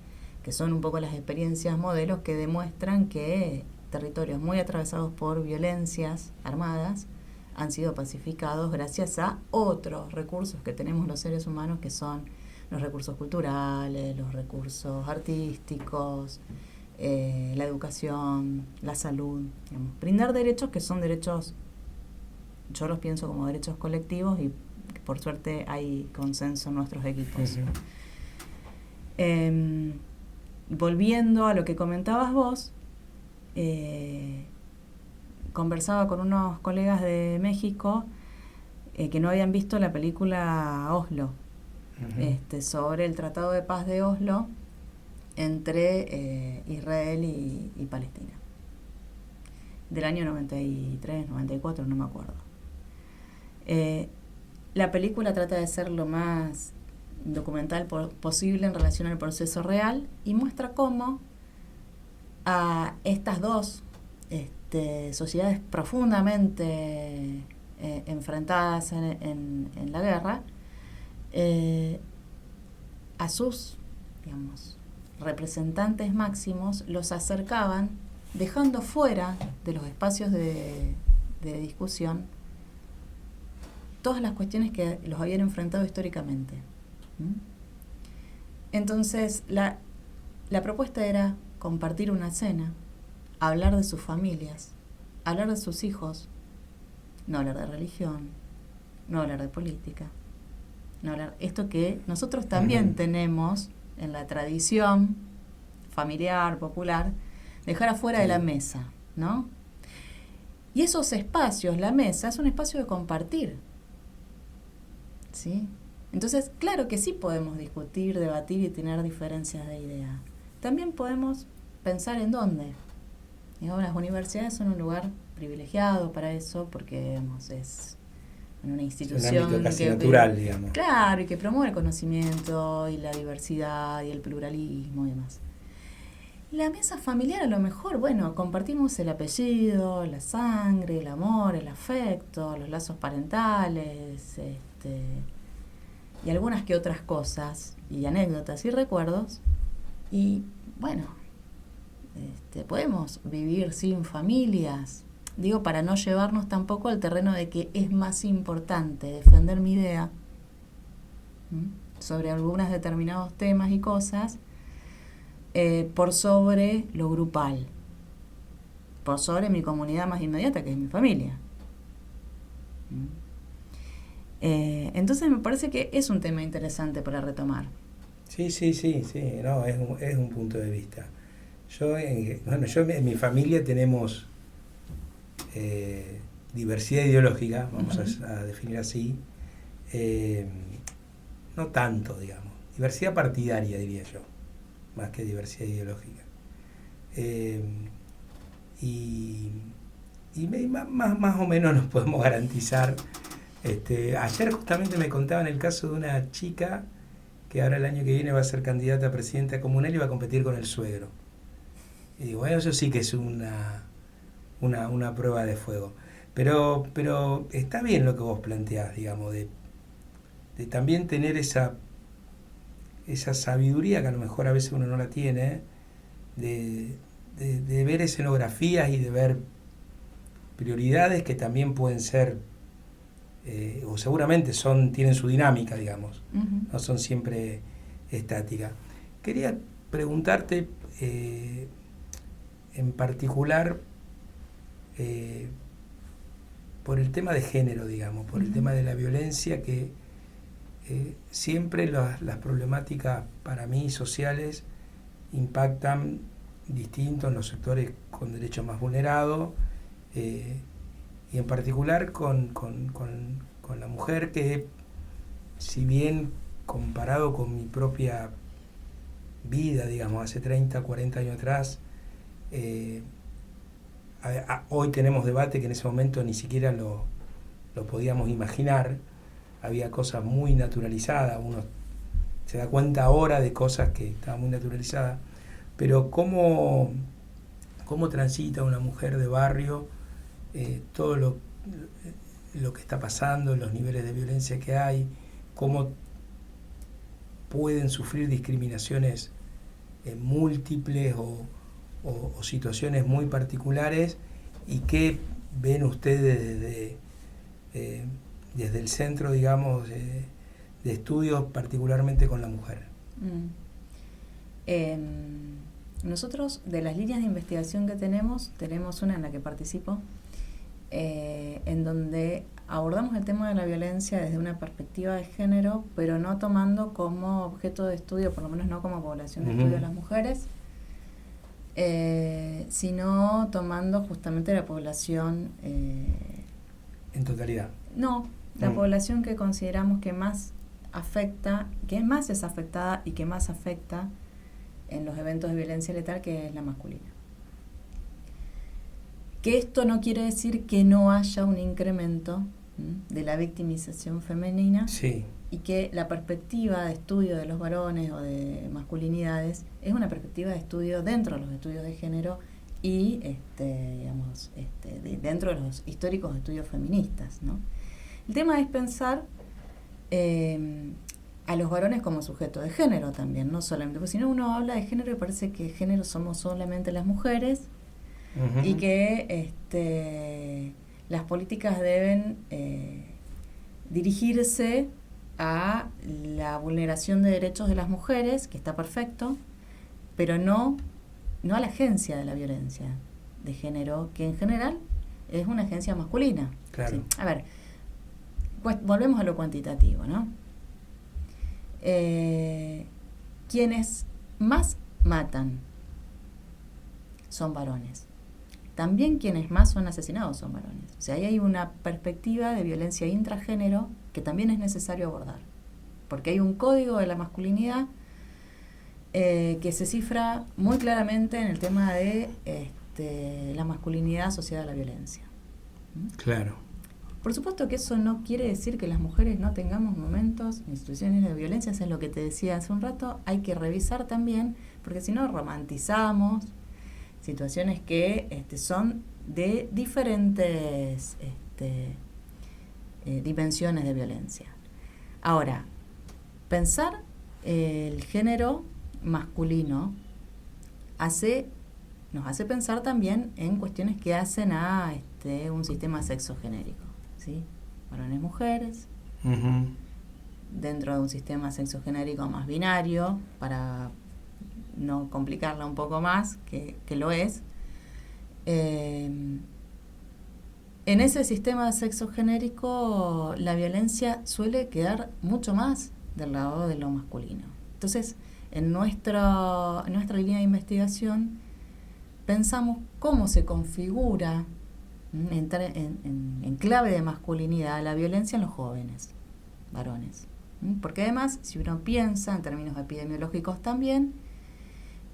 que son un poco las experiencias modelos que demuestran que territorios muy atravesados por violencias armadas han sido pacificados gracias a otros recursos que tenemos los seres humanos, que son los recursos culturales, los recursos artísticos, la educación, la salud. Digamos. Brindar derechos que son derechos, yo los pienso como derechos colectivos y por suerte hay consenso en nuestros equipos. Volviendo a lo que comentabas vos, conversaba con unos colegas de México que no habían visto la película Oslo, sobre el Tratado de Paz de Oslo entre Israel y Palestina, del año 93, 94, no me acuerdo. La película trata de ser lo más documental posible en relación al proceso real y muestra cómo a estas dos sociedades profundamente enfrentadas en la guerra, a sus, digamos, representantes máximos los acercaban, dejando fuera de los espacios de discusión todas las cuestiones que los habían enfrentado históricamente. Entonces, la propuesta era compartir una cena, hablar de sus familias, hablar de sus hijos, no hablar de religión, no hablar de política, no hablar esto que nosotros también tenemos en la tradición familiar, popular, dejar afuera de la mesa, ¿no? Y esos espacios, la mesa, es un espacio de compartir, ¿sí? Entonces, claro que sí podemos discutir, debatir y tener diferencias de idea. También podemos pensar en dónde. Digamos, las universidades son un lugar privilegiado para eso, porque digamos, es una institución es un ámbito casi natural, digamos. Claro, y que promueve el conocimiento y la diversidad y el pluralismo y demás. La mesa familiar, a lo mejor, bueno, compartimos el apellido, la sangre, el amor, el afecto, los lazos parentales, y algunas que otras cosas, y anécdotas y recuerdos, y bueno, podemos vivir sin familias, digo, para no llevarnos tampoco al terreno de que es más importante defender mi idea sobre algunos determinados temas y cosas por sobre lo grupal, por sobre mi comunidad más inmediata, que es mi familia. Entonces me parece que es un tema interesante para retomar. Sí, no, es un punto de vista. Yo en mi familia tenemos diversidad ideológica, vamos a definir así, no tanto, digamos, diversidad partidaria, diría yo, más que diversidad ideológica. Y más o menos nos podemos garantizar. Ayer justamente me contaban el caso de una chica que ahora el año que viene va a ser candidata a presidenta comunal y va a competir con el suegro. Y digo, bueno, eso sí que es una prueba de fuego. Pero está bien lo que vos planteás, digamos, de también tener esa sabiduría que a lo mejor a veces uno no la tiene, de ver escenografías y de ver prioridades que también pueden ser, o seguramente tienen su dinámica, digamos, no son siempre estáticas. Quería preguntarte en particular por el tema de género, digamos, por el tema de la violencia, que siempre las problemáticas para mí sociales impactan distinto en los sectores con derechos más vulnerados, y en particular con la mujer, que si bien comparado con mi propia vida, digamos, hace 30, 40 años atrás, hoy tenemos debate que en ese momento ni siquiera lo podíamos imaginar. había cosas muy naturalizadas, uno se da cuenta ahora de cosas que estaban muy naturalizadas, pero cómo transita una mujer de barrio todo lo que está pasando, los niveles de violencia que hay, cómo pueden sufrir discriminaciones múltiples o situaciones muy particulares, y qué ven ustedes desde el centro, digamos, de estudios particularmente con la mujer. Nosotros, de las líneas de investigación que tenemos una en la que participo, en donde abordamos el tema de la violencia desde una perspectiva de género, pero no tomando como objeto de estudio, por lo menos no como población de estudio, a las mujeres, sino tomando justamente la población... en totalidad. No, la población que consideramos que más afecta, que más es afectada y que más afecta en los eventos de violencia letal, que es la masculina. Que esto no quiere decir que no haya un incremento de la victimización femenina, sí, y que la perspectiva de estudio de los varones o de masculinidades es una perspectiva de estudio dentro de los estudios de género y dentro de los históricos estudios feministas, ¿no? El tema es pensar a los varones como sujeto de género también, no solamente, porque si no uno habla de género y parece que género somos solamente las mujeres, y que las políticas deben dirigirse a la vulneración de derechos de las mujeres, que está perfecto, pero no a la agencia de la violencia de género, que en general es una agencia masculina. Claro. ¿Sí? A ver, pues volvemos a lo cuantitativo, ¿no? Quienes más matan son varones. También quienes más son asesinados son varones. O sea, ahí hay una perspectiva de violencia intragénero que también es necesario abordar. Porque hay un código de la masculinidad que se cifra muy claramente en el tema de la masculinidad asociada a la violencia. Claro. Por supuesto que eso no quiere decir que las mujeres no tengamos momentos en situaciones de violencia, eso es lo que te decía hace un rato, hay que revisar también, porque si no romantizamos situaciones que son de diferentes dimensiones de violencia. Ahora, pensar el género masculino nos hace pensar también en cuestiones que hacen a un sistema sexogenérico, ¿sí? Varones, mujeres, dentro de un sistema sexogenérico más binario, para no complicarla un poco más, que lo es. En ese sistema sexogenérico la violencia suele quedar mucho más del lado de lo masculino. Entonces, en nuestra línea de investigación pensamos cómo se configura en clave de masculinidad la violencia en los jóvenes, varones. Porque además, si uno piensa en términos epidemiológicos también,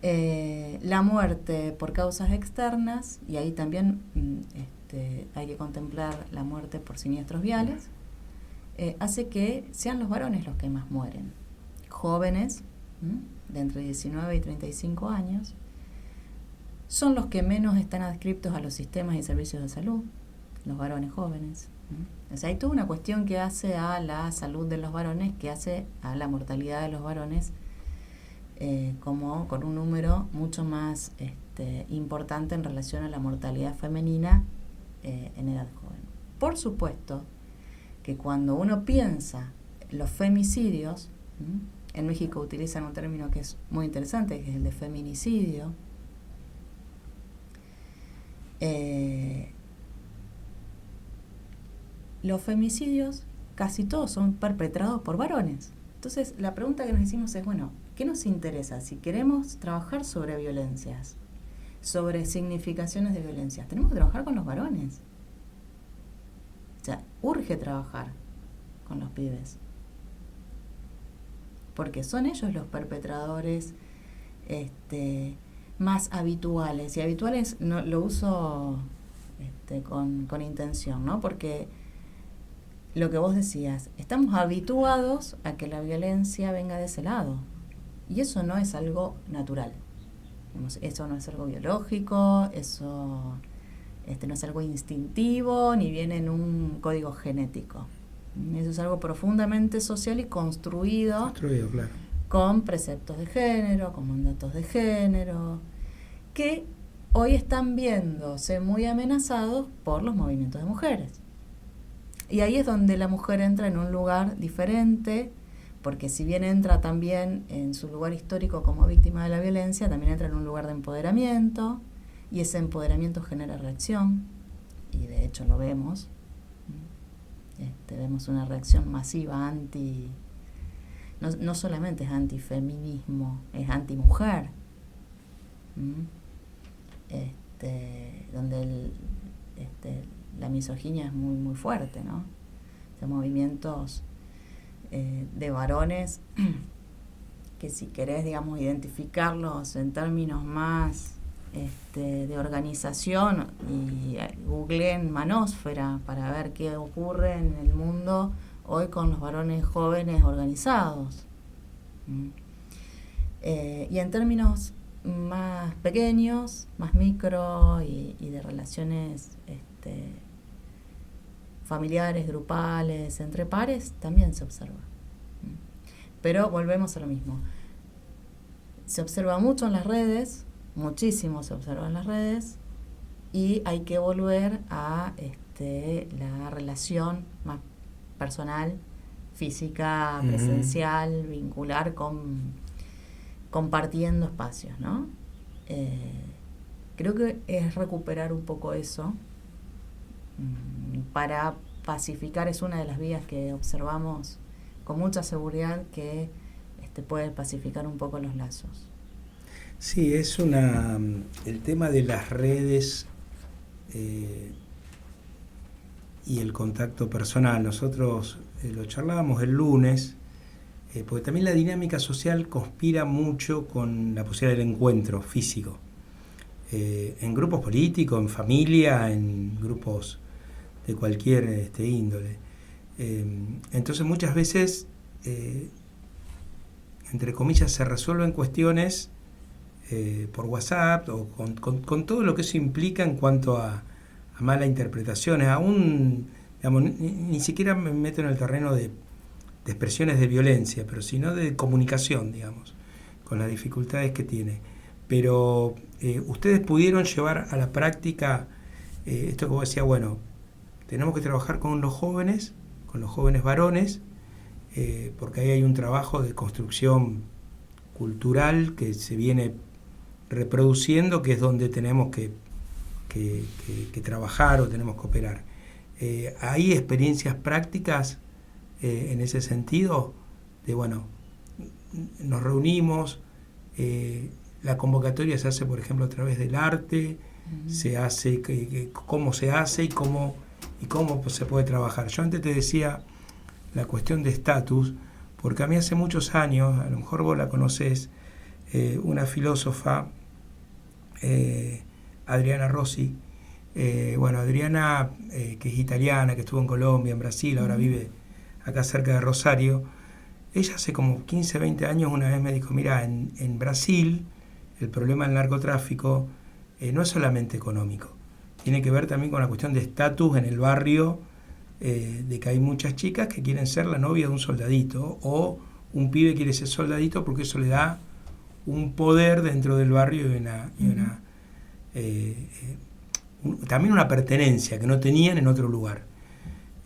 la muerte por causas externas, y ahí también hay que contemplar la muerte por siniestros viales, hace que sean los varones los que más mueren. Jóvenes, de entre 19 y 35 años, son los que menos están adscriptos a los sistemas y servicios de salud, los varones jóvenes. O sea, hay toda una cuestión que hace a la salud de los varones, que hace a la mortalidad de los varones como con un número mucho más importante en relación a la mortalidad femenina en edad joven. Por supuesto que cuando uno piensa los femicidios, en México utilizan un término que es muy interesante, que es el de feminicidio. Los femicidios casi todos son perpetrados por varones. Entonces, la pregunta que nos hicimos es, bueno, ¿qué nos interesa? Si queremos trabajar sobre violencias, sobre significaciones de violencia, tenemos que trabajar con los varones. O sea, urge trabajar con los pibes. Porque son ellos los perpetradores más habituales. Y habituales no, lo uso con intención, ¿no? Porque lo que vos decías, estamos habituados a que la violencia venga de ese lado. Y eso no es algo natural. Eso no es algo biológico, eso no es algo instintivo, ni viene en un código genético. Eso es algo profundamente social y construido Claro. con preceptos de género, con mandatos de género, que hoy están viéndose muy amenazados por los movimientos de mujeres. Y ahí es donde la mujer entra en un lugar diferente, porque si bien entra también en su lugar histórico como víctima de la violencia, también entra en un lugar de empoderamiento, y ese empoderamiento genera reacción, y de hecho lo vemos. Vemos una reacción masiva no solamente es antifeminismo, es antimujer, donde la misoginia es muy, muy fuerte, ¿no? De movimientos de varones que, si querés, digamos, identificarlos en términos más de organización, y googleen manósfera para ver qué ocurre en el mundo hoy con los varones jóvenes organizados. Y en términos más pequeños, más micro y de relaciones familiares, grupales, entre pares, también se observa. Pero volvemos a lo mismo. Se observa mucho en las redes, muchísimo se observa en las redes, y hay que volver a la relación más personal, física, presencial, vincular, compartiendo espacios, ¿no? Creo que es recuperar un poco eso para pacificar. Es una de las vías que observamos con mucha seguridad que puede pacificar un poco los lazos. Sí, el tema de las redes y el contacto personal. Nosotros lo charlábamos el lunes, porque también la dinámica social conspira mucho con la posibilidad del encuentro físico, en grupos políticos, en familia, en grupos de cualquier índole. Entonces muchas veces, entre comillas, se resuelven cuestiones por WhatsApp o con todo lo que eso implica en cuanto a malas interpretaciones. Aún, digamos, ni siquiera me meto en el terreno de expresiones de violencia, pero sino de comunicación, digamos, con las dificultades que tiene. Pero ustedes pudieron llevar a la práctica esto que vos decías, bueno, tenemos que trabajar con los jóvenes varones, porque ahí hay un trabajo de construcción cultural que se viene reproduciendo, que es donde tenemos que trabajar o tenemos que operar. ¿Hay experiencias prácticas en ese sentido? De, bueno, nos reunimos, la convocatoria se hace, por ejemplo, a través del arte, se hace, cómo se hace y cómo se puede trabajar. Yo antes te decía la cuestión de estatus, porque a mí hace muchos años, a lo mejor vos la conocés, una filósofa, Adriana Rossi. Adriana, que es italiana, que estuvo en Colombia, en Brasil, ahora vive acá cerca de Rosario. Ella hace como 15, 20 años una vez me dijo, mira, en Brasil el problema del narcotráfico no es solamente económico, tiene que ver también con la cuestión de estatus en el barrio, de que hay muchas chicas que quieren ser la novia de un soldadito, o un pibe quiere ser soldadito porque eso le da un poder dentro del barrio también una pertenencia que no tenían en otro lugar.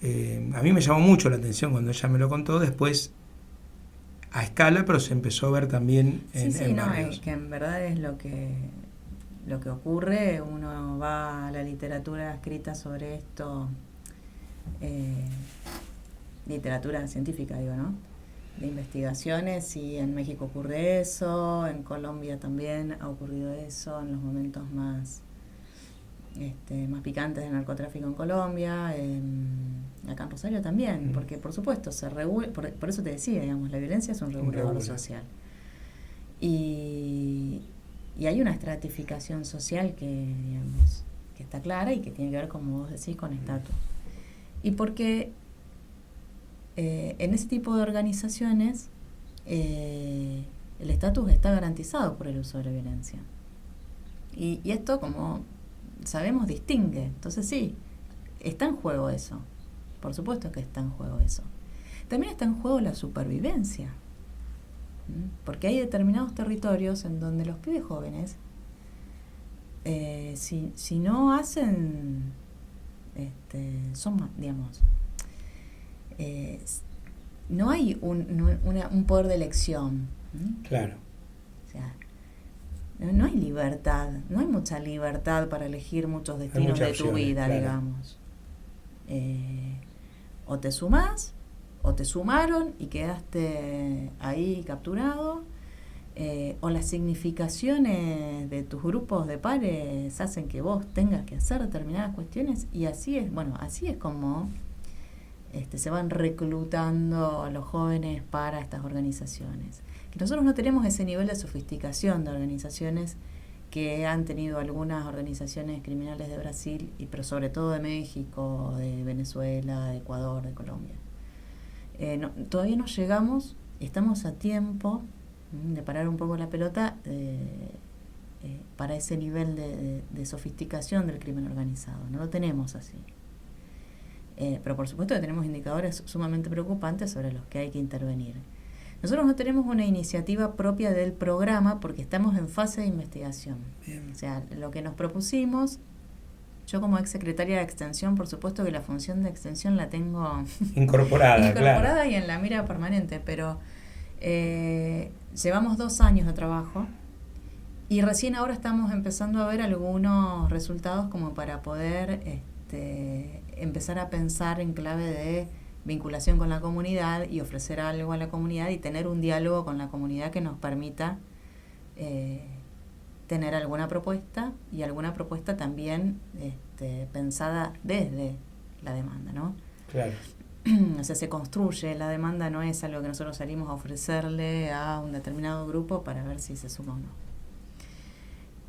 A mí me llamó mucho la atención cuando ella me lo contó, después a escala, pero se empezó a ver también en barrios. Es que en verdad es lo que ocurre. Uno va a la literatura escrita sobre esto, literatura científica, digo, ¿no? De investigaciones, y en México ocurre eso, en Colombia también ha ocurrido eso, en los momentos más picantes del narcotráfico en Colombia, acá en Rosario también, porque por supuesto se regula, por eso te decía, digamos, la violencia es un regulador social. Y hay una estratificación social que, digamos, que está clara y que tiene que ver, como vos decís, con estatus. Y porque en ese tipo de organizaciones el estatus está garantizado por el uso de la violencia. Y esto, como sabemos, distingue. Entonces sí, está en juego eso. Por supuesto que está en juego eso. También está en juego la supervivencia. Porque hay determinados territorios en donde los pibes jóvenes, si no hacen, son, digamos, no hay un poder de elección. Claro. O sea, no hay libertad, no hay mucha libertad para elegir muchos destinos de tu vida, claro. Digamos. O te sumás, o te sumaron y quedaste ahí capturado, o las significaciones de tus grupos de pares hacen que vos tengas que hacer determinadas cuestiones, y así es como se van reclutando a los jóvenes para estas organizaciones. Que nosotros no tenemos ese nivel de sofisticación de organizaciones que han tenido algunas organizaciones criminales de Brasil, pero sobre todo de México, de Venezuela, de Ecuador, de Colombia. Todavía no llegamos, estamos a tiempo de parar un poco la pelota para ese nivel de sofisticación del crimen organizado. No lo tenemos así. Pero por supuesto que tenemos indicadores sumamente preocupantes sobre los que hay que intervenir. Nosotros no tenemos una iniciativa propia del programa porque estamos en fase de investigación. Bien. O sea, lo que nos propusimos, yo como ex secretaria de Extensión, por supuesto que la función de Extensión la tengo incorporada, claro. Y en la mira permanente, pero llevamos 2 años de trabajo y recién ahora estamos empezando a ver algunos resultados como para poder empezar a pensar en clave de vinculación con la comunidad y ofrecer algo a la comunidad y tener un diálogo con la comunidad que nos permita tener alguna propuesta, y alguna propuesta también pensada desde la demanda, ¿no? Claro. O sea, se construye, la demanda no es algo que nosotros salimos a ofrecerle a un determinado grupo para ver si se suma o no.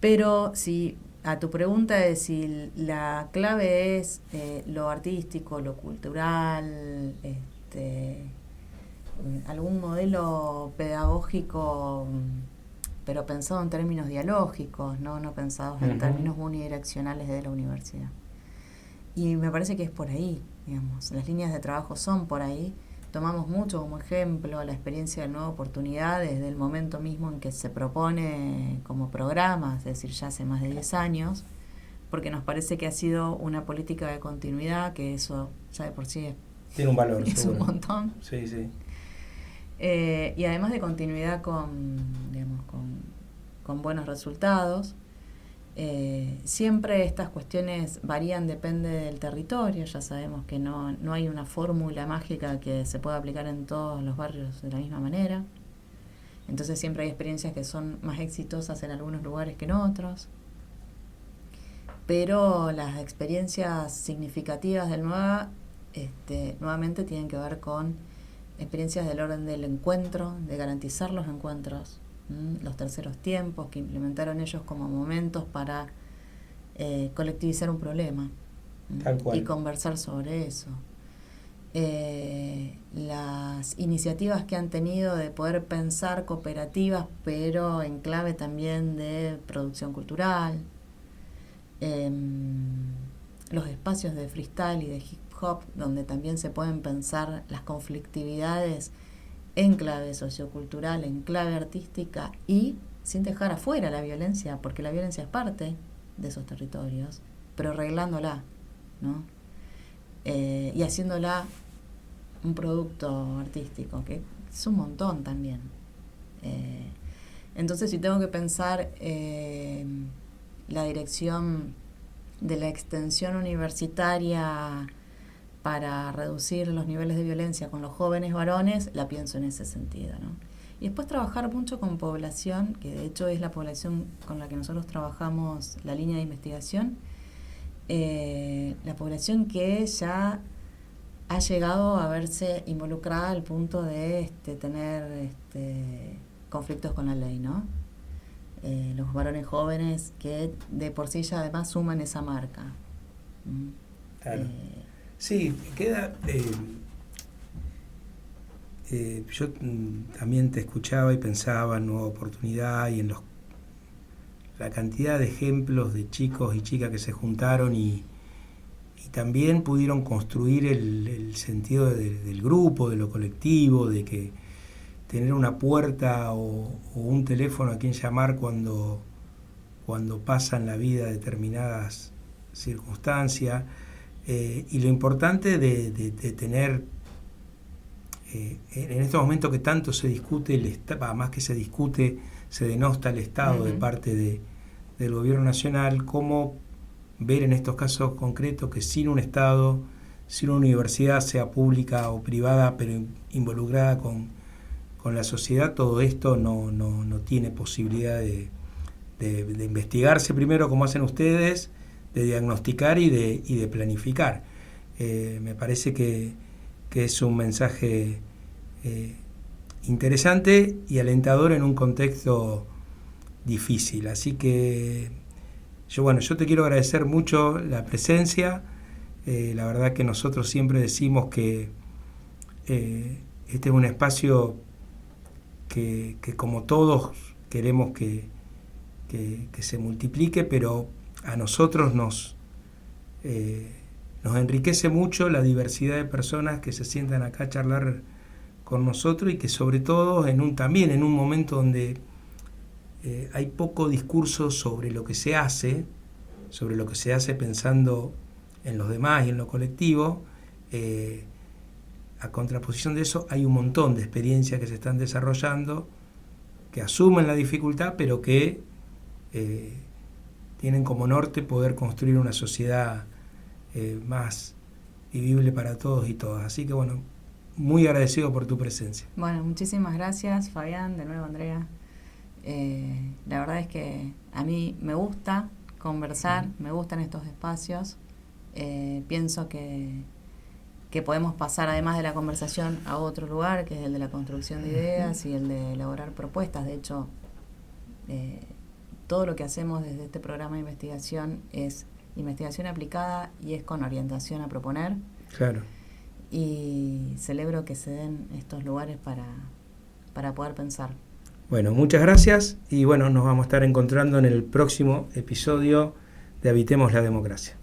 Pero si a tu pregunta de si la clave es lo artístico, lo cultural, algún modelo pedagógico, pero pensado en términos dialógicos, no pensados en términos unidireccionales de la universidad. Y me parece que es por ahí, digamos, las líneas de trabajo son por ahí. Tomamos mucho como ejemplo la experiencia de Nueva Oportunidad desde el momento mismo en que se propone como programa, es decir, ya hace más de 10 años, porque nos parece que ha sido una política de continuidad, que eso ya de por sí tiene un valor, es seguro. Un montón. Sí, sí. Y además de continuidad con buenos resultados. Siempre estas cuestiones varían, depende del territorio. Ya sabemos que no hay una fórmula mágica que se pueda aplicar en todos los barrios de la misma manera. Entonces siempre hay experiencias que son más exitosas en algunos lugares que en otros. Pero las experiencias significativas del NUEVA nuevamente tienen que ver con experiencias del orden del encuentro, de garantizar los encuentros, los terceros tiempos que implementaron ellos como momentos para colectivizar un problema y conversar sobre eso. Las iniciativas que han tenido de poder pensar cooperativas, pero en clave también de producción cultural, los espacios de freestyle y de hip hop, donde también se pueden pensar las conflictividades en clave sociocultural, en clave artística, y sin dejar afuera la violencia, porque la violencia es parte de esos territorios, pero arreglándola, ¿no? Y haciéndola un producto artístico, que es un montón también. Entonces, si tengo que pensar la dirección de la extensión universitaria para reducir los niveles de violencia con los jóvenes varones, la pienso en ese sentido, ¿no? Y después trabajar mucho con población, que de hecho es la población con la que nosotros trabajamos la línea de investigación, la población que ya ha llegado a verse involucrada al punto de tener conflictos con la ley, ¿no? Los varones jóvenes que de por sí ya además suman esa marca. Claro. Sí, queda yo también te escuchaba y pensaba en Nueva Oportunidad y en la cantidad de ejemplos de chicos y chicas que se juntaron y también pudieron construir el sentido del grupo, de lo colectivo, de que tener una puerta o un teléfono a quien llamar cuando pasan la vida determinadas circunstancias, y lo importante de tener en estos momentos que tanto se discute, más que se discute, se denosta el Estado de parte del gobierno nacional, cómo ver en estos casos concretos que sin un Estado, sin una universidad, sea pública o privada, pero involucrada con la sociedad, todo esto no tiene posibilidad de investigarse primero como hacen ustedes, de diagnosticar y de planificar. Me parece que es un mensaje interesante y alentador en un contexto difícil. Así que yo te quiero agradecer mucho la presencia. La verdad que nosotros siempre decimos que este es un espacio que como todos queremos que se multiplique, pero a nosotros nos enriquece mucho la diversidad de personas que se sientan acá a charlar con nosotros y que sobre todo también en un momento donde hay poco discurso sobre lo que se hace pensando en los demás y en lo colectivo, a contraposición de eso hay un montón de experiencias que se están desarrollando, que asumen la dificultad, pero que tienen como norte poder construir una sociedad más vivible para todos y todas. Así que muy agradecido por tu presencia. Bueno, muchísimas gracias, Fabián, de nuevo, Andrea. La verdad es que a mí me gusta conversar, me gustan estos espacios. Pienso que podemos pasar, además de la conversación, a otro lugar, que es el de la construcción de ideas y el de elaborar propuestas. De hecho, todo lo que hacemos desde este programa de investigación es investigación aplicada y es con orientación a proponer. Claro. Y celebro que se den estos lugares para poder pensar. Bueno, muchas gracias y nos vamos a estar encontrando en el próximo episodio de Habitemos la Democracia.